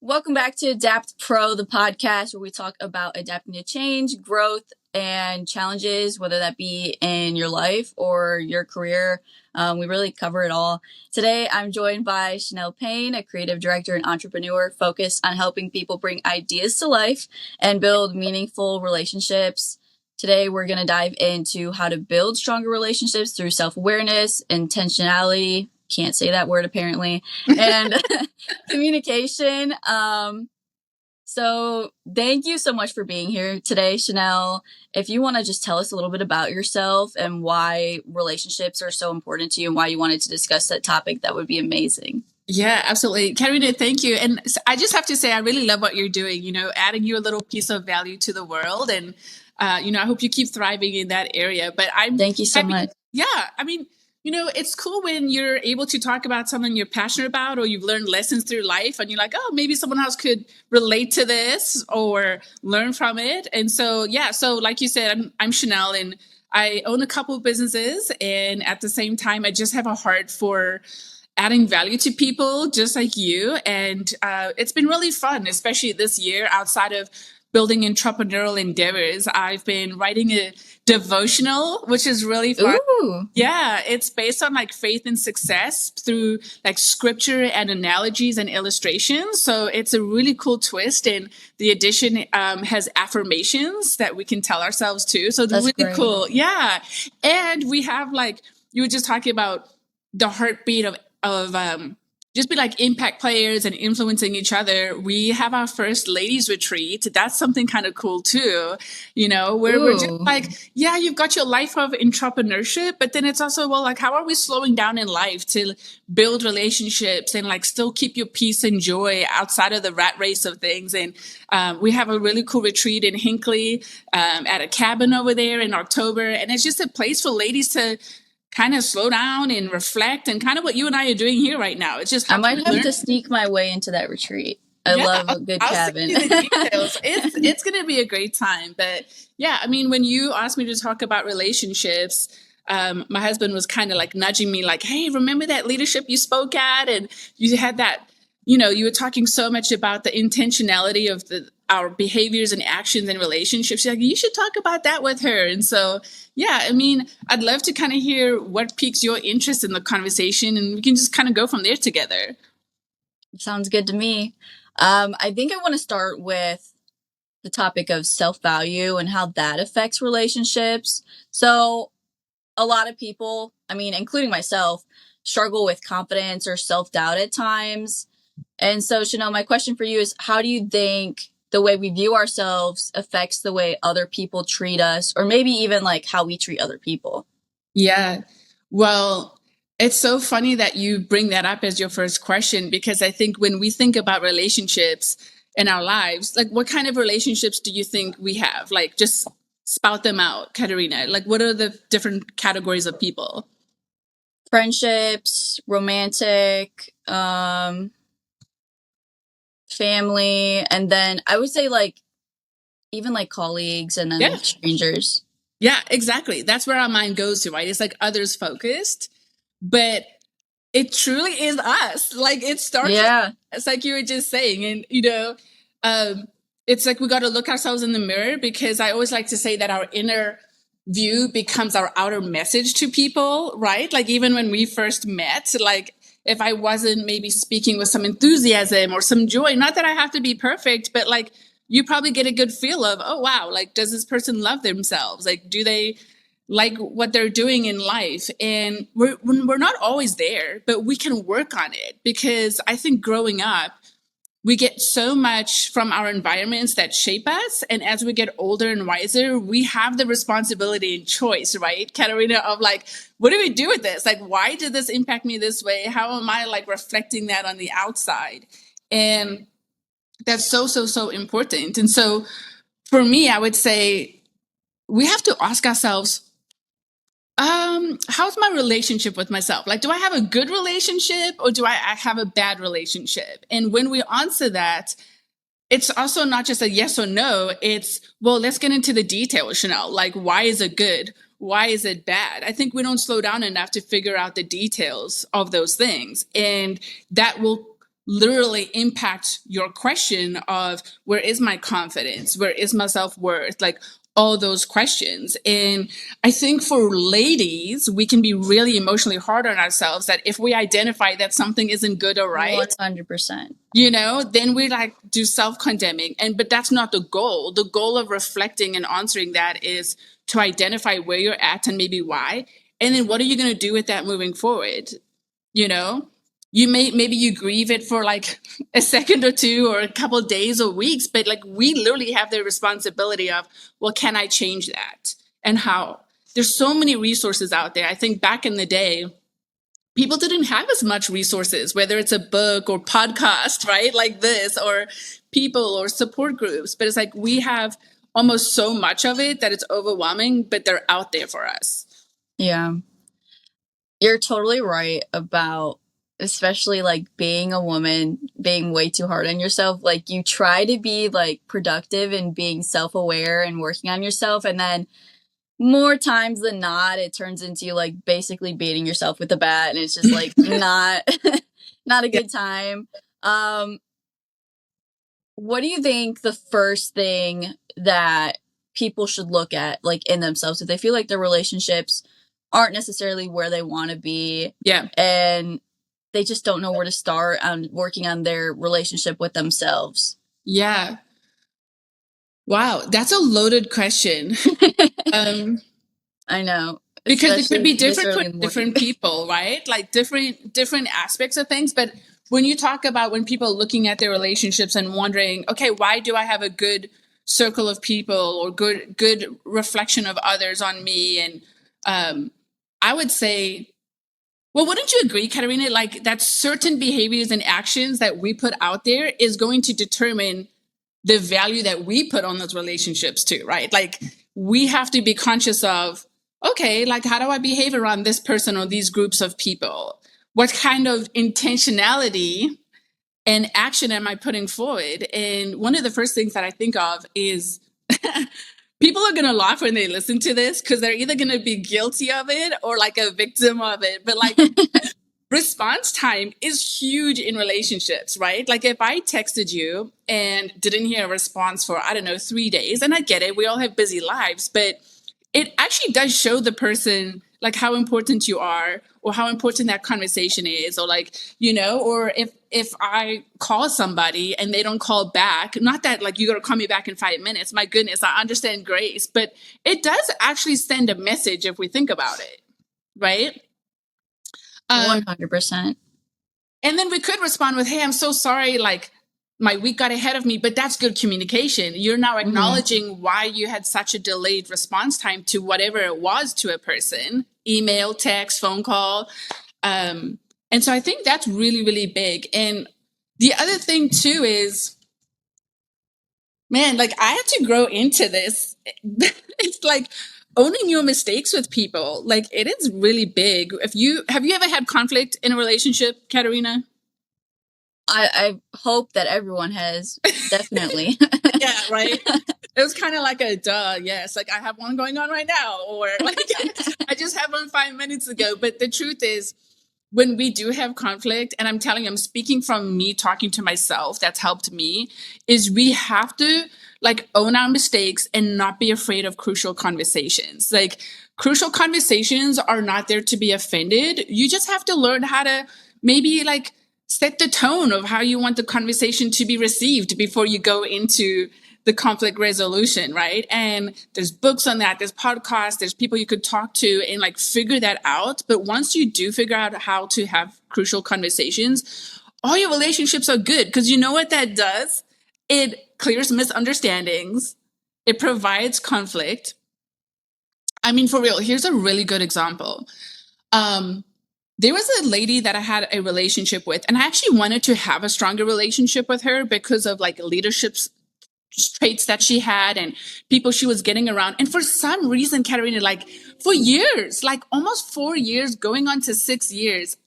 Welcome back to Adapt Pro, the podcast where we talk about adapting to change, growth, and challenges, whether that be in your life or your career. We really cover it all. Today, I'm joined by Chanel Payne, a creative director and entrepreneur focused on helping people bring ideas to life and build meaningful relationships. Today, we're going to dive into how to build stronger relationships through self-awareness, intentionality, can't say that word apparently, and communication. So thank you so much for being here today, Chanel. If you want to just tell us a little bit about yourself and why relationships are so important to you and why you wanted to discuss that topic, that would be amazing. Yeah, absolutely. Karina, thank you. And I just have to say, I really love what you're doing, adding your little piece of value to the world. And, I hope you keep thriving in that area. But I'm Thank you so happy. much. Yeah. I mean, it's cool when you're able to talk about something you're passionate about or you've learned lessons through life and you're like, oh, maybe someone else could relate to this or learn from it. And so, yeah. So like you said, I'm Chanel and I own a couple of businesses. And at the same time, I just have a heart for adding value to people just like you. And it's been really fun, especially this year outside of building entrepreneurial endeavors. I've been writing a devotional, which is really fun. Ooh. Yeah, it's based on like faith and success through like scripture and analogies and illustrations. So it's a really cool twist. And the edition has affirmations that we can tell ourselves too. So it's That's really great. cool. Yeah. And we have like, you were just talking about the heartbeat of just be like impact players and influencing each other. We have our first ladies retreat. That's something kind of cool too, where we're just like, yeah, you've got your life of entrepreneurship, but then it's also, well, like, how are we slowing down in life to build relationships and like still keep your peace and joy outside of the rat race of things? And we have a really cool retreat in Hinckley at a cabin over there in October. And it's just a place for ladies to kind of slow down and reflect and kind of what you and I are doing here right now. It's just I might have to sneak my way into that retreat. I love a good cabin. I'll the details. It's going to be a great time. But yeah, I mean, when you asked me to talk about relationships, my husband was kind of like nudging me like, hey, remember that leadership you spoke at? And you had that, you were talking so much about the intentionality of our behaviors and actions and relationships. She's like, you should talk about that with her. And so, yeah, I mean, I'd love to kind of hear what piques your interest in the conversation and we can just kind of go from there together. Sounds good to me. I think I want to start with the topic of self-value and how that affects relationships. So a lot of people, I mean, including myself, struggle with confidence or self-doubt at times. And so, Chanel, my question for you is, how do you think the way we view ourselves affects the way other people treat us, or maybe even like how we treat other people? Yeah. Well, it's so funny that you bring that up as your first question, because I think when we think about relationships in our lives, like what kind of relationships do you think we have? Like just spout them out, Katerina. Like what are the different categories of people? Friendships, romantic, family, and then I would say like even like colleagues and then strangers. Yeah, exactly. That's where our mind goes to, right? It's like others focused, but it truly is us. Like it starts. Yeah. It's like you were just saying. And, it's like we got to look ourselves in the mirror, because I always like to say that our inner view becomes our outer message to people, right? Like even when we first met, like if I wasn't maybe speaking with some enthusiasm or some joy, not that I have to be perfect, but like you probably get a good feel of, oh, wow, like does this person love themselves? Like, do they like what they're doing in life? And we're not always there, but we can work on it, because I think growing up, we get so much from our environments that shape us. And as we get older and wiser, we have the responsibility and choice, right, Katerina, of like, what do we do with this? Like, why did this impact me this way? How am I like reflecting that on the outside? And that's so, so, so important. And so for me, I would say we have to ask ourselves, how's my relationship with myself? Like, do I have a good relationship or do I have a bad relationship? And when we answer that, it's also not just a yes or no. It's, well, let's get into the details, Chanel. Like, why is it good? Why is it bad? I think we don't slow down enough to figure out the details of those things. And that will literally impact your question of where is my confidence? Where is my self-worth? Like all those questions. And I think for ladies, we can be really emotionally hard on ourselves that if we identify that something isn't good or right, 100%. then we like do self-condemning. But that's not the goal. The goal of reflecting and answering that is to identify where you're at and maybe why. And then what are you going to do with that moving forward? You know, maybe you grieve it for like a second or two or a couple of days or weeks, but like we literally have the responsibility of, well, can I change that? And how? There's so many resources out there. I think back in the day, people didn't have as much resources, whether it's a book or podcast, right? Like this, or people or support groups. But it's like we have almost so much of it that it's overwhelming, but they're out there for us. Yeah. You're totally right about, especially like being a woman, being way too hard on yourself. Like you try to be like productive and being self-aware and working on yourself. And then more times than not, it turns into like basically beating yourself with a bat. And it's just like not a good time. What do you think the first thing that people should look at like in themselves if they feel like their relationships aren't necessarily where they want to be? Yeah. And they just don't know where to start on working on their relationship with themselves. Yeah. Wow, that's a loaded question. I know. Because it could be different for different people, right? Like different aspects of things. But when you talk about when people are looking at their relationships and wondering, okay, why do I have a good circle of people or good reflection of others on me? And I would say, well, wouldn't you agree, Katerina? Like that certain behaviors and actions that we put out there is going to determine the value that we put on those relationships too, right? Like we have to be conscious of, okay, like how do I behave around this person or these groups of people? What kind of intentionality and action am I putting forward? And one of the first things that I think of is people are going to laugh when they listen to this because they're either going to be guilty of it or like a victim of it. But like response time is huge in relationships, right? Like if I texted you and didn't hear a response for, I don't know, 3 days, and I get it, we all have busy lives, but it actually does show the person like how important you are or how important that conversation is, or like, or if I call somebody and they don't call back, not that like you got to call me back in 5 minutes, my goodness, I understand grace, but it does actually send a message if we think about it, right? 100%. And then we could respond with, hey, I'm so sorry, like my week got ahead of me, but that's good communication. You're now acknowledging why you had such a delayed response time to whatever it was to a person, email, text, phone call. And so I think that's really, really big. And the other thing too is, man, like I had to grow into this. It's like owning your mistakes with people. Like it is really big. Have you ever had conflict in a relationship, Katerina? I hope that everyone has, definitely. Yeah, right. It was kind of like a duh. Yes, like I have one going on right now, or like I just had one 5 minutes ago. But the truth is, when we do have conflict, and I'm telling you, I'm speaking from me talking to myself, that's helped me, is we have to like own our mistakes and not be afraid of crucial conversations. Like crucial conversations are not there to be offended. You just have to learn how to maybe like set the tone of how you want the conversation to be received before you go into the conflict resolution, right? And there's books on that, there's podcasts, there's people you could talk to and like figure that out. But once you do figure out how to have crucial conversations, all your relationships are good, because you know what that does? It clears misunderstandings. It provides conflict. I mean, for real, here's a really good example. There was a lady that I had a relationship with, and I actually wanted to have a stronger relationship with her because of like leadership traits that she had and people she was getting around. And for some reason, Katerina, like for years, like almost 4 years, going on to 6 years,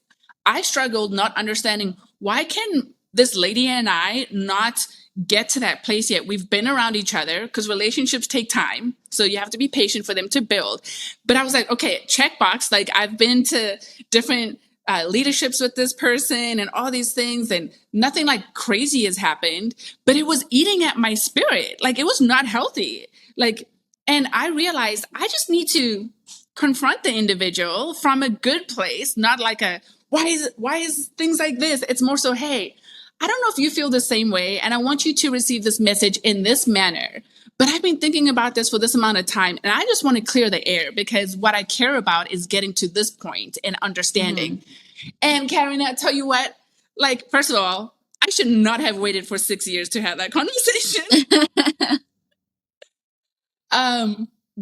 I struggled not understanding why can this lady and I not get to that place yet. We've been around each other because relationships take time. So you have to be patient for them to build. But I was like, okay, checkbox. Like I've been to different leaderships with this person and all these things, and nothing like crazy has happened, but it was eating at my spirit. Like, it was not healthy. Like, and I realized I just need to confront the individual from a good place, not like a, why is things like this? It's more so, hey, I don't know if you feel the same way, and I want you to receive this message in this manner. But I've been thinking about this for this amount of time, and I just want to clear the air, because what I care about is getting to this point and understanding. Mm-hmm. And Karen, I tell you what, like, first of all, I should not have waited for 6 years to have that conversation.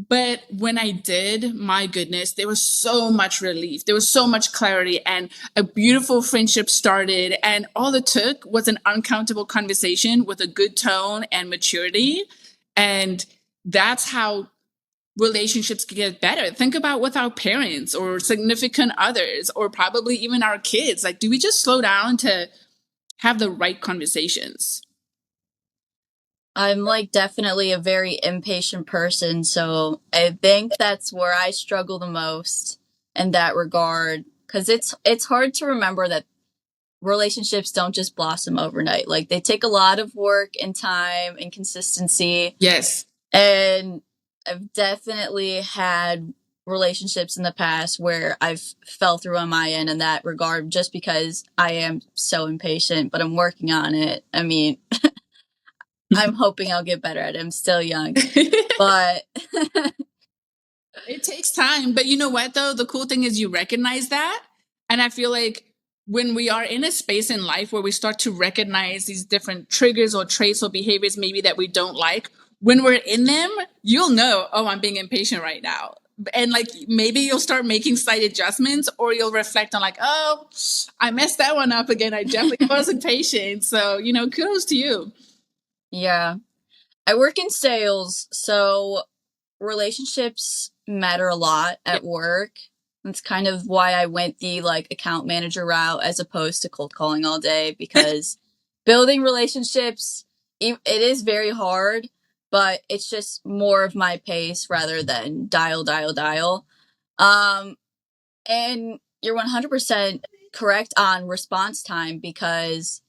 But when I did, my goodness, there was so much relief. There was so much clarity, and a beautiful friendship started. And all it took was an uncountable conversation with a good tone and maturity. And that's how relationships get better. Think about with our parents or significant others, or probably even our kids. Like, do we just slow down to have the right conversations? I'm like definitely a very impatient person, so I think that's where I struggle the most in that regard, because it's hard to remember that relationships don't just blossom overnight. Like, they take a lot of work and time and consistency. Yes. And I've definitely had relationships in the past where I've fell through on my end in that regard, just because I am so impatient, but I'm working on it. I mean, I'm hoping I'll get better at it. I'm still young, but it takes time. But you know what, though? The cool thing is you recognize that. And I feel like when we are in a space in life where we start to recognize these different triggers or traits or behaviors maybe that we don't like, when we're in them, you'll know, oh, I'm being impatient right now. And like, maybe you'll start making slight adjustments, or you'll reflect on like, oh, I messed that one up again. I definitely wasn't patient. So, kudos to you. Yeah. I work in sales, so relationships matter a lot at work. That's kind of why I went the like account manager route as opposed to cold calling all day, because building relationships, it is very hard, but it's just more of my pace rather than dial. And you're 100% correct on response time, because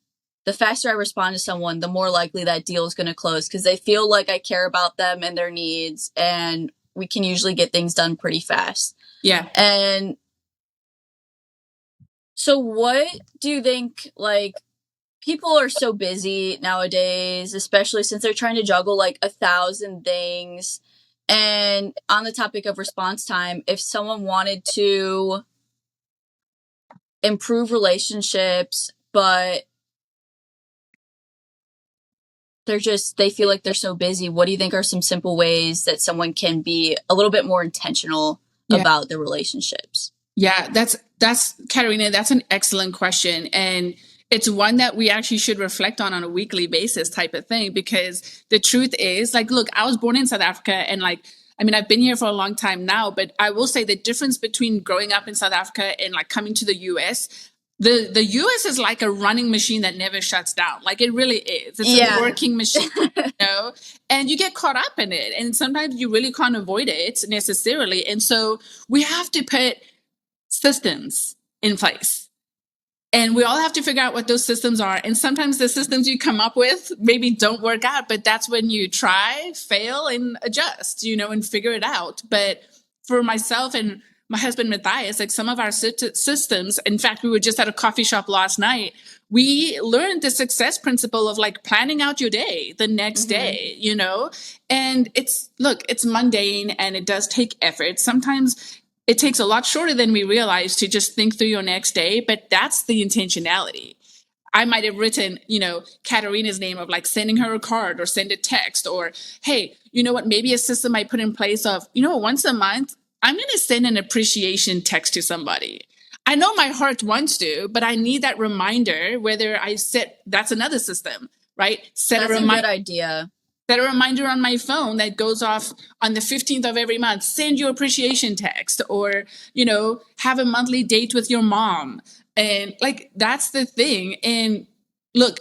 the faster I respond to someone, the more likely that deal is going to close, because they feel like I care about them and their needs, and we can usually get things done pretty fast. Yeah. And so what do you think, like, people are so busy nowadays, especially since they're trying to juggle like 1,000 things. And on the topic of response time, if someone wanted to improve relationships, but they feel like they're so busy, what do you think are some simple ways that someone can be a little bit more intentional about their relationships? Yeah, that's Katarina, that's an excellent question. And it's one that we actually should reflect on a weekly basis type of thing, because the truth is, like, look, I was born in South Africa, and like, I mean, I've been here for a long time now, but I will say the difference between growing up in South Africa and like coming to the US, the US is like a running machine that never shuts down. Like, it really is. It's a working machine, and you get caught up in it. And sometimes you really can't avoid it necessarily. And so we have to put systems in place. And we all have to figure out what those systems are. And sometimes the systems you come up with maybe don't work out, but that's when you try, fail, and adjust, and figure it out. But for myself and my husband, Matthias, like, some of our systems, in fact, we were just at a coffee shop last night. We learned the success principle of like planning out your day the next day, and it's mundane and it does take effort. Sometimes it takes a lot shorter than we realize to just think through your next day, but that's the intentionality. I might have written, Katarina's name of like sending her a card or send a text, or, hey, you know what, maybe a system I put in place of, once a month, I'm going to send an appreciation text to somebody. I know my heart wants to, but I need that reminder, whether I set, that's another system, right? That's a good idea. Set a reminder on my phone that goes off on the 15th of every month. Send your appreciation text, or, have a monthly date with your mom. And like, that's the thing. And look,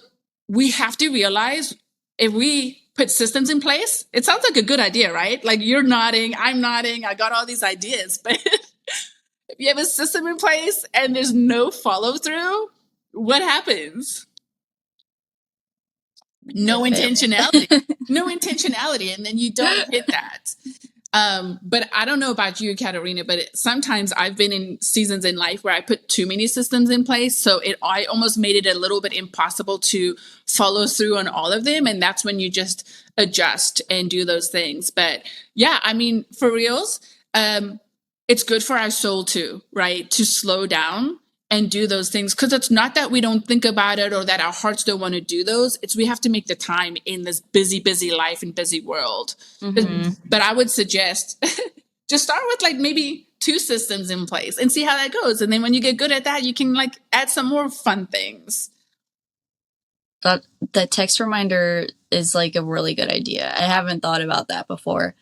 we have to realize, if we put systems in place, it sounds like a good idea, right? Like, you're nodding, I'm nodding, I got all these ideas, but if you have a system in place and there's no follow through, what happens? No intentionality. No intentionality. And then you don't hit that. But I don't know about you, Katarina, but sometimes I've been in seasons in life where I put too many systems in place. So I almost made it a little bit impossible to follow through on all of them. And that's when you just adjust and do those things. But yeah, I mean, for reals, it's good for our soul too, right? To slow down and do those things. Because it's not that we don't think about it or that our hearts don't want to do those. It's we have to make the time in this busy, busy life and busy world. Mm-hmm. But I would suggest just start with like maybe 2 systems in place and see how that goes. And then when you get good at that, you can like add some more fun things. That text reminder is like a really good idea. I haven't thought about that before.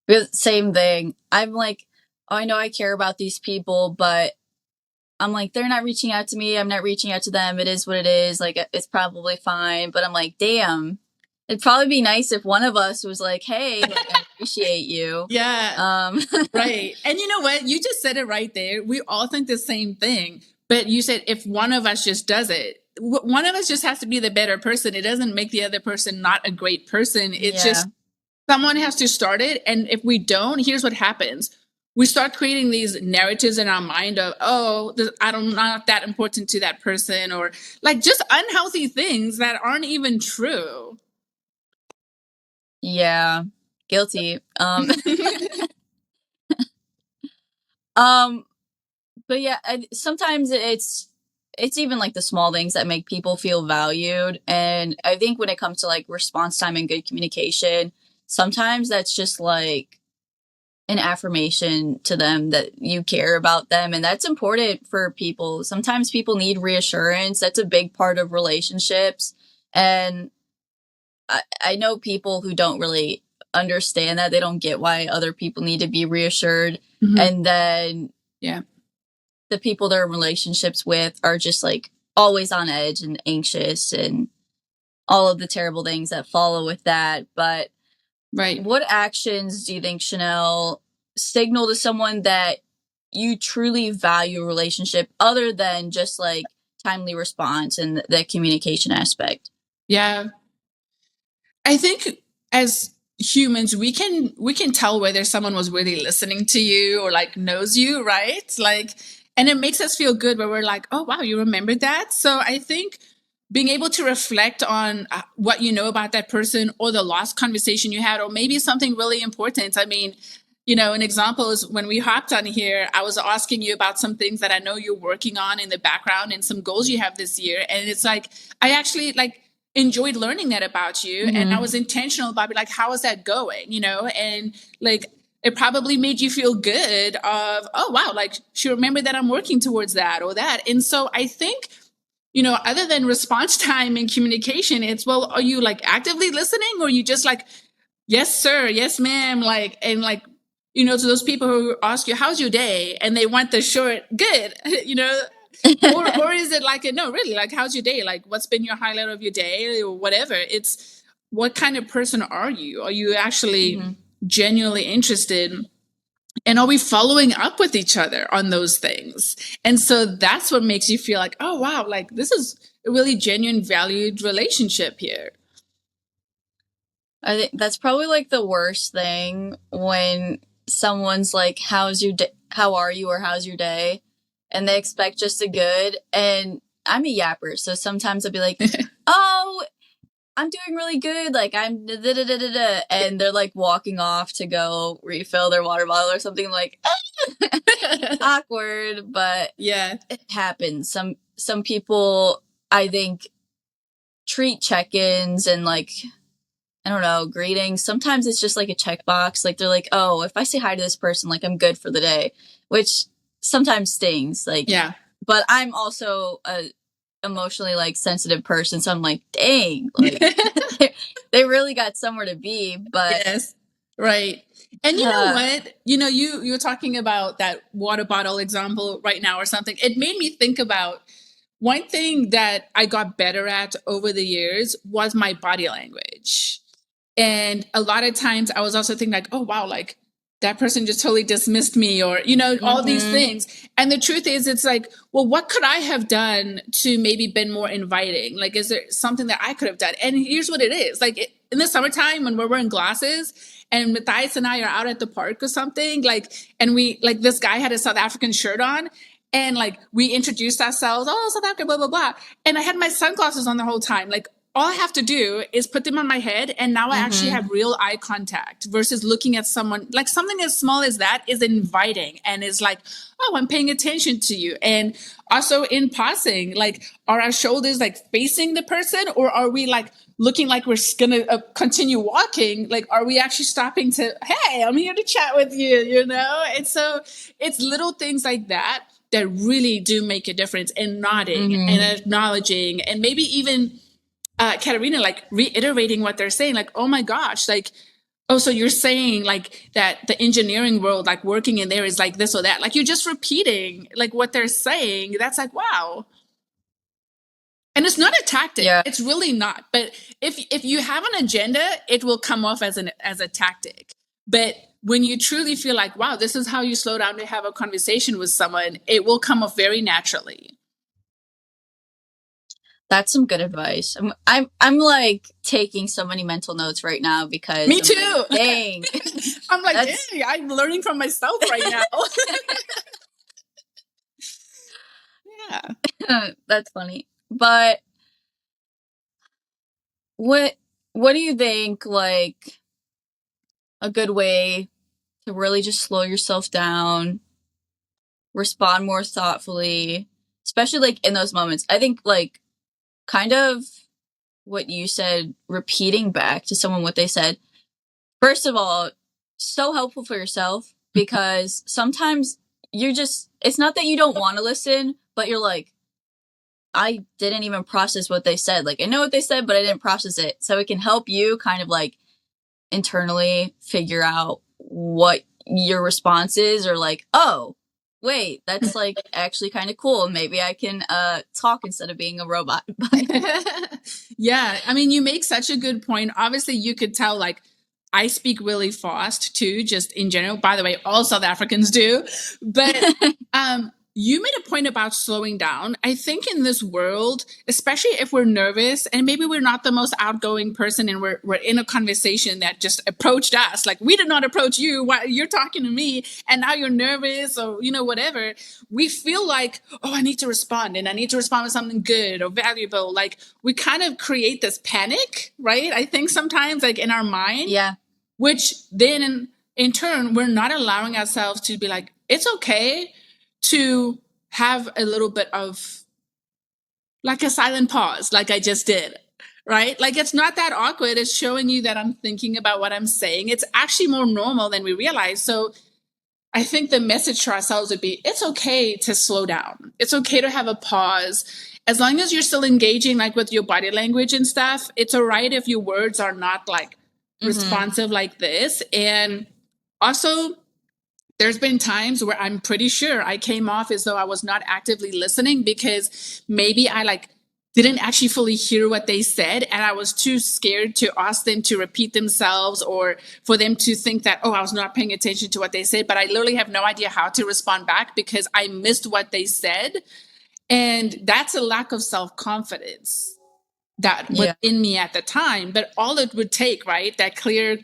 Because same thing. I'm like, oh, I know I care about these people, but I'm like, they're not reaching out to me. I'm not reaching out to them. It is what it is. Like, it's probably fine. But I'm like, damn, it'd probably be nice if one of us was like, hey, like, I appreciate you. Yeah. Right. And you know what? You just said it right there. We all think the same thing. But you said if one of us just does it, one of us just has to be the better person. It doesn't make the other person not a great person. It's just someone has to start it. And if we don't, here's what happens. We start creating these narratives in our mind of, oh, I'm not that important to that person, or like just unhealthy things that aren't even true. Yeah, guilty. But yeah, sometimes it's even like the small things that make people feel valued. And I think when it comes to like response time and good communication, sometimes that's just like an affirmation to them that you care about them. And that's important for people. Sometimes people need reassurance. That's a big part of relationships. And I know people who don't really understand that. They don't get why other people need to be reassured. Mm-hmm. And then, yeah, the people they're in relationships with are just like always on edge and anxious and all of the terrible things that follow with that. But right, what actions do you think, Chanel, signal to someone that you truly value a relationship other than just like timely response and the communication aspect? Yeah. I think as humans, we can tell whether someone was really listening to you or like knows you, right? Like, and it makes us feel good where we're like, oh, wow, you remembered that. So I think being able to reflect on what you know about that person or the last conversation you had, or maybe something really important. I mean, you know, an example is when we hopped on here, I was asking you about some things that I know you're working on in the background and some goals you have this year. And it's like, I actually like enjoyed learning that about you. Mm-hmm. And I was intentional about like, how is that going? You know, and like, it probably made you feel good of, oh, wow, like she remembered that I'm working towards that or that. And so I think, you know, other than response time and communication, it's, well, are you like actively listening or are you just like, yes, sir, yes, ma'am, like, and like, you know, to those people who ask you, how's your day? And they want the short, good, you know, or is it like, no, really, like, how's your day? Like, what's been your highlight of your day or whatever? It's what kind of person are you? Are you actually genuinely interested? And are we following up with each other on those things? And so that's what makes you feel like, oh, wow, like this is a really genuine, valued relationship here. I think that's probably like the worst thing when someone's like, how's your day? How are you? Or how's your day? And they expect just a good. And I'm a yapper. So sometimes I'll be like, oh, I'm doing really good. Like I'm da, da, da, da, da. And they're like walking off to go refill their water bottle or something. Like, awkward, but yeah, it happens. Some people, I think, treat check-ins and like, I don't know, greetings. Sometimes it's just like a checkbox. Like they're like, oh, if I say hi to this person, like I'm good for the day, which sometimes stings. Like, yeah. But I'm also a emotionally like sensitive person, so I'm like, dang, like they really got somewhere to be. But yes, right. And you know what? You know, you're talking about that water bottle example right now or something. It made me think about one thing that I got better at over the years was my body language. And a lot of times I was also thinking like, oh, wow, like that person just totally dismissed me, or, all these things. And the truth is, it's like, well, what could I have done to maybe been more inviting? Like, is there something that I could have done? And here's what it is. Like, in the summertime when we're wearing glasses and Matthias and I are out at the park or something, like, and this guy had a South African shirt on, and like, we introduced ourselves, oh, South Africa, blah, blah, blah. And I had my sunglasses on the whole time. Like, all I have to do is put them on my head, and now I actually have real eye contact versus looking at someone. Like, something as small as that is inviting and is like, oh, I'm paying attention to you. And also in passing, like, are our shoulders like facing the person, or are we like looking like we're gonna continue walking? Like, are we actually stopping to, hey, I'm here to chat with you, And so it's little things like that that really do make a difference, in nodding and acknowledging, and maybe even Katerina, like, reiterating what they're saying, like, oh my gosh, like, oh, so you're saying like that the engineering world, like, working in there is like this or that. Like, you're just repeating like what they're saying. That's like, wow. And it's not a tactic. Yeah. It's really not. But if you have an agenda, it will come off as a tactic. But when you truly feel like, wow, this is how you slow down to have a conversation with someone, it will come off very naturally. That's some good advice. I'm like taking so many mental notes right now because me too. Like, dang. I'm like, dang, I'm learning from myself right now. Yeah. That's funny. But what do you think, like, a good way to really just slow yourself down, respond more thoughtfully, especially like in those moments? I think like kind of what you said, repeating back to someone what they said, first of all, so helpful for yourself, because sometimes it's not that you don't want to listen, but you're like, I didn't even process what they said. Like, I know what they said, but I didn't process it. So it can help you kind of like internally figure out what your response is, or like, oh, wait, that's like actually kind of cool. Maybe I can talk instead of being a robot. Yeah. I mean, you make such a good point. Obviously, you could tell, like, I speak really fast too, just in general. By the way, all South Africans do. But you made a point about slowing down. I think in this world, especially if we're nervous and maybe we're not the most outgoing person and we're in a conversation that just approached us, like, we did not approach you, why you're talking to me, and now you're nervous, or, whatever. We feel like, oh, I need to respond, and I need to respond with something good or valuable. Like, we kind of create this panic, right? I think sometimes, like, in our mind. Yeah. Which then in turn, we're not allowing ourselves to be like, it's okay to have a little bit of like a silent pause, like I just did, right? Like, it's not that awkward. It's showing you that I'm thinking about what I'm saying. It's actually more normal than we realize. So I think the message to ourselves would be, it's okay to slow down. It's okay to have a pause. As long as you're still engaging, like, with your body language and stuff, it's all right if your words are not like responsive like this. And also, there's been times where I'm pretty sure I came off as though I was not actively listening, because maybe I like didn't actually fully hear what they said, and I was too scared to ask them to repeat themselves, or for them to think that, oh, I was not paying attention to what they said. But I literally have no idea how to respond back because I missed what they said. And that's a lack of self-confidence that was in me at the time. But all it would take, right, that clear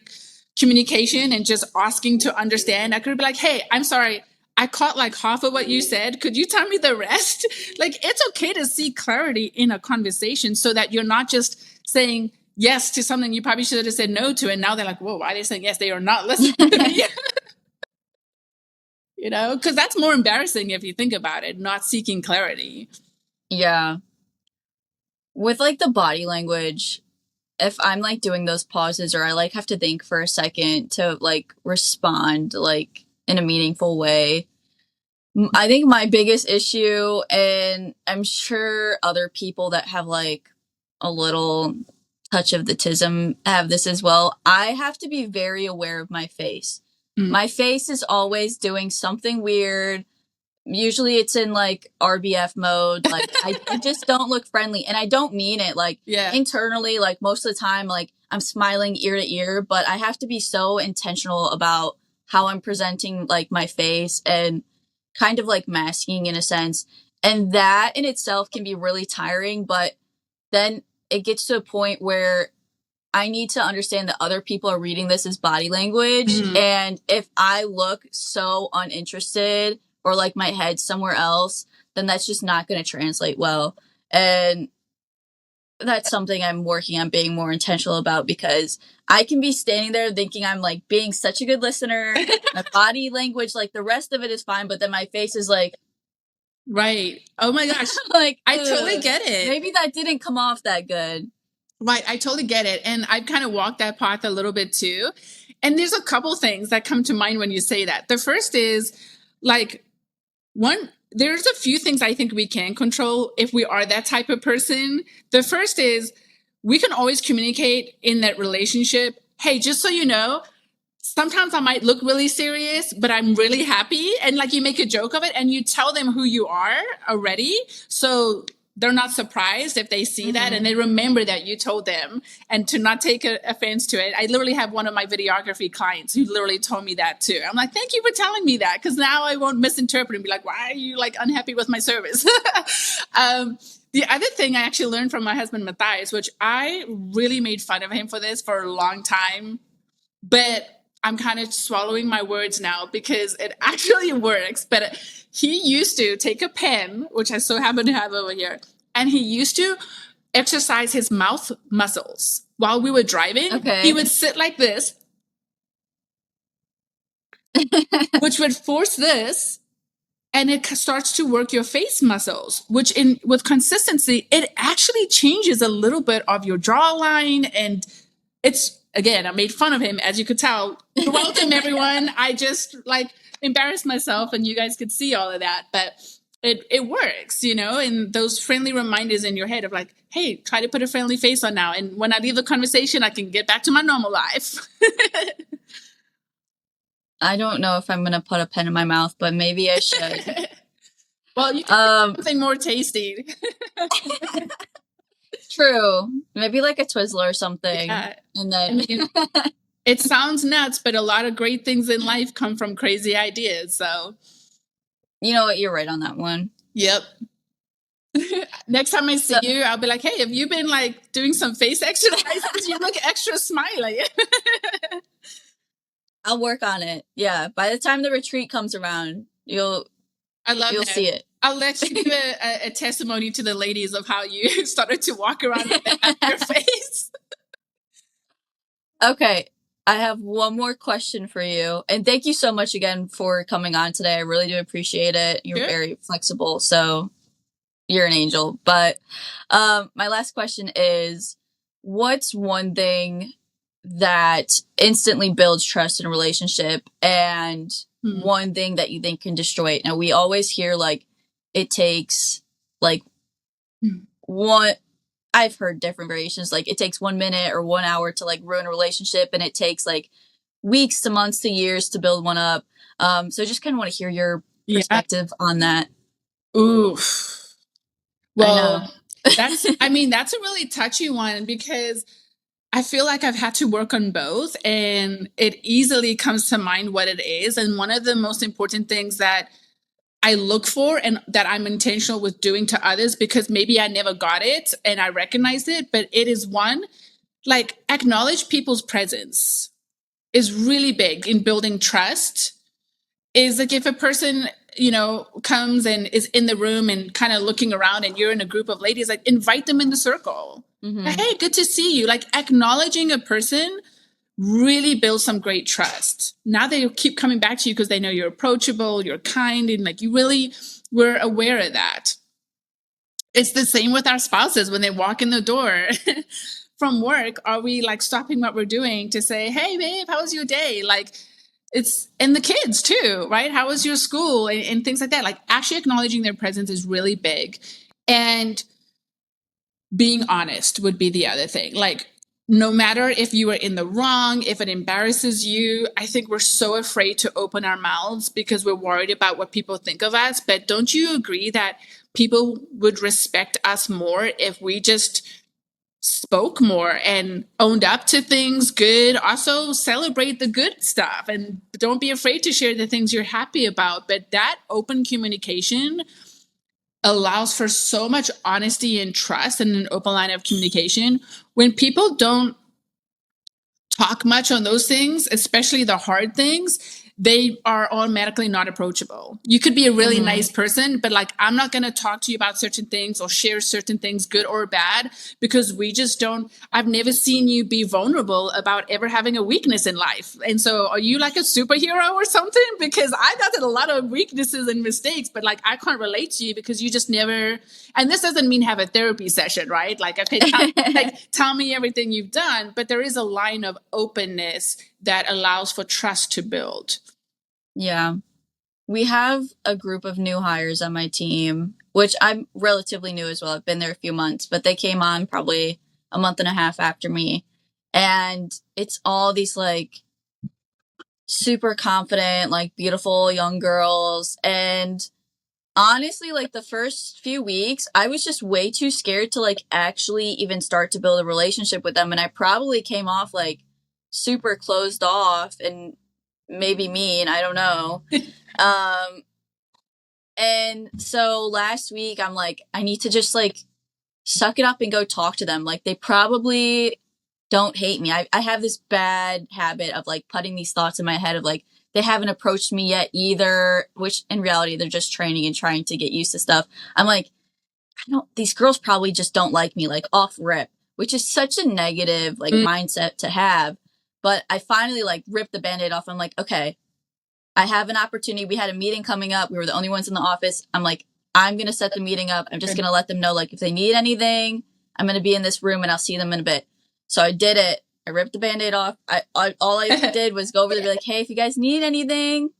communication and just asking to understand, I could be like, hey, I'm sorry, I caught like half of what you said. Could you tell me the rest? Like, it's okay to seek clarity in a conversation so that you're not just saying yes to something you probably should have said no to. And now they're like, whoa, why are they saying yes? They are not listening to me. Because that's more embarrassing if you think about it, not seeking clarity. Yeah. With like the body language, if I'm like doing those pauses, or I like have to think for a second to like respond like in a meaningful way, I think my biggest issue, and I'm sure other people that have like a little touch of the tism have this as well, I have to be very aware of my face. My face is always doing something weird. Usually it's in like RBF mode. Like, I just don't look friendly, and I don't mean it. Like, internally, like most of the time, like I'm smiling ear to ear, but I have to be so intentional about how I'm presenting like my face and kind of like masking in a sense. And that in itself can be really tiring, but then it gets to a point where I need to understand that other people are reading this as body language. Mhm. And if I look so uninterested or like my head's somewhere else, then that's just not going to translate well. And that's something I'm working on being more intentional about, because I can be standing there thinking I'm like being such a good listener. My body language, like the rest of it is fine, but then my face is like, Right. Oh my gosh. like, I totally get it. Maybe that didn't come off that good. Right. I totally get it. And I've kind of walked that path a little bit too. And there's a couple things that come to mind when you say that. The first is like, there's a few things I think we can control if we are that type of person. The first is we can always communicate in that relationship. Hey, just so you know, sometimes I might look really serious, but I'm really happy. And like you make a joke of it and you tell them who you are already. So they're not surprised if they see that and they remember that you told them, and to not take offense to it. I literally have one of my videography clients who literally told me that too. I'm like, thank you for telling me that, because now I won't misinterpret and be like, why are you like unhappy with my service? The other thing I actually learned from my husband, Matthias, which I really made fun of him for this for a long time, but I'm kind of swallowing my words now because it actually works. But he used to take a pen, which I so happen to have over here, and he used to exercise his mouth muscles while we were driving. Okay. He would sit like this, which would force this, and it starts to work your face muscles, which with consistency, it actually changes a little bit of your jawline. And it's, again, I made fun of him, as you could tell. You're welcome, everyone. I just like embarrassed myself and you guys could see all of that. But it works, you know, and those friendly reminders in your head of like, hey, try to put a friendly face on now. And when I leave the conversation, I can get back to my normal life. I don't know if I'm going to put a pen in my mouth, but maybe I should. Well, you can something more tasty. True. Maybe like a Twizzler or something. Yeah. And then it sounds nuts, but a lot of great things in life come from crazy ideas. So, you know what? You're right on that one. Yep. Next time I see you, I'll be like, hey, have you been like doing some face exercises? You look extra smiley. I'll work on it. Yeah. By the time the retreat comes around, you'll see it. I'll let you give a testimony to the ladies of how you started to walk around with your face. Okay. I have one more question for you. And thank you so much again for coming on today. I really do appreciate it. You're very flexible. So you're an angel. But my last question is, what's one thing that instantly builds trust in a relationship, and one thing that you think can destroy it? Now, we always hear like it takes like one, I've heard different variations, like it takes 1 minute or 1 hour to like ruin a relationship, and it takes like weeks to months to years to build one up. So I just kind of want to hear your perspective on that. Oof. Well, that's a really touchy one, because I feel like I've had to work on both, and it easily comes to mind what it is. And one of the most important things that I look for and that I'm intentional with doing to others, because maybe I never got it and I recognized it, but it is one, like, acknowledge people's presence is really big in building trust. Is like if a person, you know, comes and is in the room and kind of looking around and you're in a group of ladies, like invite them in the circle. Like, hey, good to see you. Like acknowledging a person really builds some great trust. Now they keep coming back to you because they know you're approachable, you're kind, and like you really were aware of that. It's the same with our spouses when they walk in the door from work. Are we like stopping what we're doing to say, hey, babe, how was your day? Like, it's, and the kids too, right? How was your school and things like that? Like actually acknowledging their presence is really big. And being honest would be the other thing. Like, no matter if you are in the wrong, if it embarrasses you, I think we're so afraid to open our mouths because we're worried about what people think of us. But don't you agree that people would respect us more if we just spoke more and owned up to things good. Also celebrate the good stuff and don't be afraid to share the things you're happy about. But that open communication allows for so much honesty and trust and an open line of communication. When people don't talk much on those things, especially the hard things, they are automatically not approachable. You could be a really nice person, but like, I'm not going to talk to you about certain things or share certain things, good or bad, because we just don't. I've never seen you be vulnerable about ever having a weakness in life. And so are you like a superhero or something? Because I got a lot of weaknesses and mistakes, but like, I can't relate to you because you just never. And this doesn't mean have a therapy session, right? Like, okay, tell me everything you've done, but there is a line of openness that allows for trust to build. Yeah. We have a group of new hires on my team, which I'm relatively new as well. I've been there a few months, but they came on probably a month and a half after me. And it's all these like super confident, like beautiful young girls. And honestly, like the first few weeks, I was just way too scared to like actually even start to build a relationship with them. And I probably came off like super closed off and maybe mean, I don't know. And so last week I'm like, I need to just like suck it up and go talk to them. Like they probably don't hate me. I have this bad habit of like putting these thoughts in my head of like, they haven't approached me yet either, which in reality, they're just training and trying to get used to stuff. I'm like, these girls probably just don't like me, like off rip, which is such a negative like mindset to have. But I finally like ripped the Band-Aid off. I'm like, okay, I have an opportunity. We had a meeting coming up. We were the only ones in the office. I'm like, I'm going to set the meeting up. I'm just going to let them know, like, if they need anything, I'm going to be in this room and I'll see them in a bit. So I did it. I ripped the Band-Aid off. All I did was go over there and be like, hey, if you guys need anything,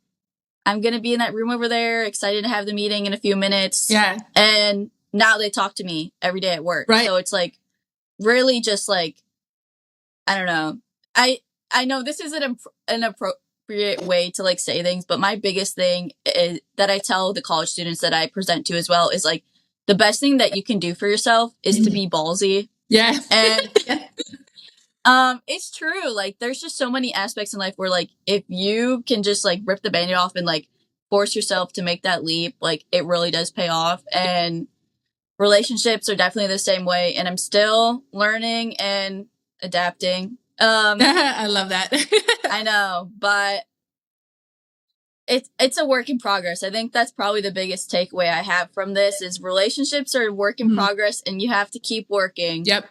I'm going to be in that room over there. Excited to have the meeting in a few minutes. Yeah. And now they talk to me every day at work. Right. So it's like really just like, I don't know. I know this is an appropriate way to like say things, but my biggest thing is that I tell the college students that I present to as well is like the best thing that you can do for yourself is to be ballsy. Yeah. And it's true. Like there's just so many aspects in life where like if you can just like rip the Band-Aid off and like force yourself to make that leap, like it really does pay off. And relationships are definitely the same way. And I'm still learning and adapting. I love that. I know, but it's a work in progress. I think that's probably the biggest takeaway I have from this is relationships are a work in progress and you have to keep working. Yep.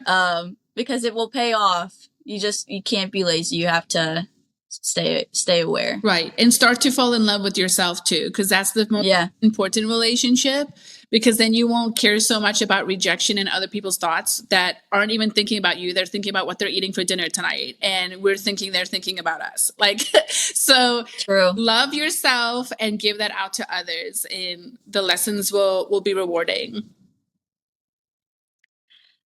Because it will pay off. You can't be lazy. You have to stay aware. Right. And start to fall in love with yourself too, because that's the most important relationship, because then you won't care so much about rejection and other people's thoughts that aren't even thinking about you. They're thinking about what they're eating for dinner tonight. And we're thinking they're thinking about us. Like, so True. Love yourself and give that out to others, and the lessons will be rewarding.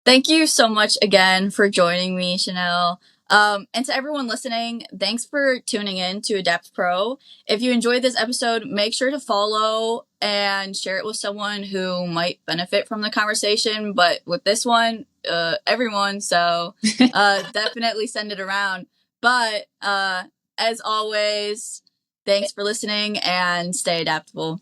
Thank you so much again for joining me, Chanel. And to everyone listening, thanks for tuning in to Adapt Pro. If you enjoyed this episode, make sure to follow and share it with someone who might benefit from the conversation. But with this one, everyone, so definitely send it around. But as always, thanks for listening and stay adaptable.